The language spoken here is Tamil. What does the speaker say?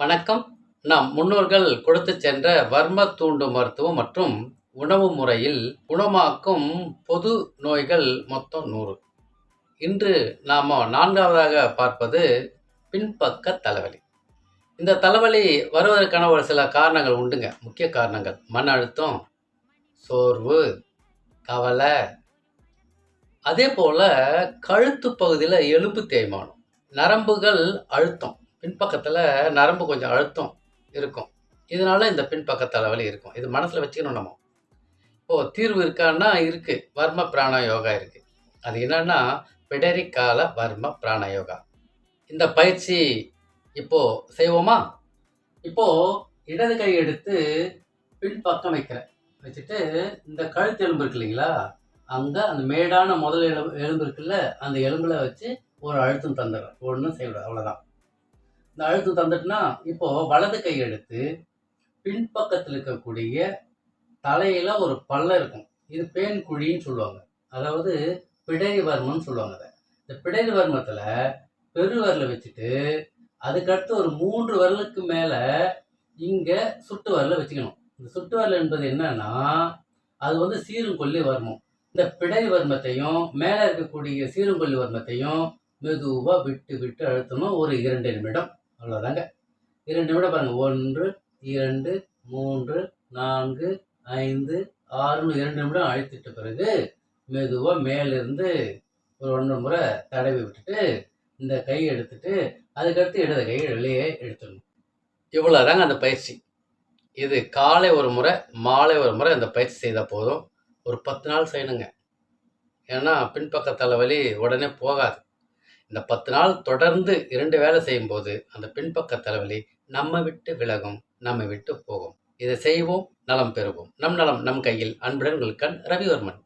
வணக்கம். நம் முன்னோர்கள் கொடுத்துச் சென்ற வர்ம தூண்டு மருத்துவம் மற்றும் உணவு முறையில் குணமாக்கும் பொது நோய்கள் மொத்தம் 100. இன்று நாம 4வதாக பார்ப்பது பின்பக்க தலைவலி. இந்த தலைவலி வருவதற்கான ஒரு சில காரணங்கள் உண்டுங்க. முக்கிய காரணங்கள் மன அழுத்தம், சோர்வு, கவலை, அதே போல கழுத்து பகுதியில எலும்பு தேய்மானம், நரம்புகள் அழுத்தம். பின்பக்கத்துல நரம்பு கொஞ்சம் அழுத்தம் இருக்கும். இதனால இந்த பின்பக்க தலைவலி இருக்கும். இது மனசுல வச்சுக்கணும் நம்ம. இப்போ தீர்வு இருக்கான்னா இருக்கு. வர்ம பிராண யோகா இருக்கு. அது என்னன்னா பிடரி கால வர்ம பிராண யோகா. இந்த பயிற்சி இப்போ செய்வோமா? இப்போ இடது கை எடுத்து பின்பக்கம் வைக்கிறேன். வச்சுட்டு இந்த கழுத்து எலும்பு இருக்கு இல்லைங்களா? அங்க அந்த மேடான முதல் எலும்பு இருக்குல்ல, அந்த எலும்புல வச்சு ஒரு அழுத்தம் தந்துடுறேன். ஒண்ணும் செய்யக்கூடாது. அவ்வளவுதான். இந்த அழுத்தம் தந்துட்டுனா, இப்போ வலது கை எடுத்து பின்பக்கத்தில் இருக்கக்கூடிய தலையில ஒரு பள்ளம் இருக்கும். இது பேன் குழின்னு சொல்லுவாங்க. அதாவது பிடரி வர்மம்னு சொல்லுவாங்க அத. இந்த பிடரி வர்மத்துல பெருவிரல வச்சுட்டு, அதுக்கடுத்து ஒரு 3 விரலுக்கு மேல இங்க சுட்டு விரல வச்சுக்கணும். இந்த சுட்டு விரல் என்பது என்னன்னா, அது வந்து சீருங்கொல்லி வர்மம். இந்த பிடரி வர்மத்தையும், மேல இருக்கக்கூடிய சீருங்கொல்லி வர்மத்தையும் மெதுவா விட்டு விட்டு அழுத்தணும். ஒரு 2 நிமிடம். அவ்வளோதாங்க. 2 நிமிடம் பாருங்க. 1, 2, 3, 4, 5, 6ன்னு 2 நிமிடம் அழுத்திட்ட பிறகு மெதுவா மேலிருந்து ஒரு 1 முறை தடவி விட்டுட்டு, இந்த கையை எடுத்துட்டு, அதுக்கடுத்து இடது கையை வெளியே எடுத்துடணும். இவ்வளோதாங்க அந்த பயிற்சி. இது காலை ஒரு முறை, மாலை ஒரு முறை அந்த பயிற்சி செய்தா போதும். ஒரு 10 நாள் செய்யணுங்க. ஏன்னா பின்பக்க தலைவலி உடனே போகாது. இந்த 10 நாள் தொடர்ந்து 2 வேலை செய்யும்போது அந்த பின்பக்க தலைவலி நம்ம விட்டு விலகும், நம்மை விட்டு போகும். இதை செய்வோம், நலம் பெறுவோம். நம் நலம் நம் கையில். அன்புடன் உங்கள் கண் ரவிவர்மன்.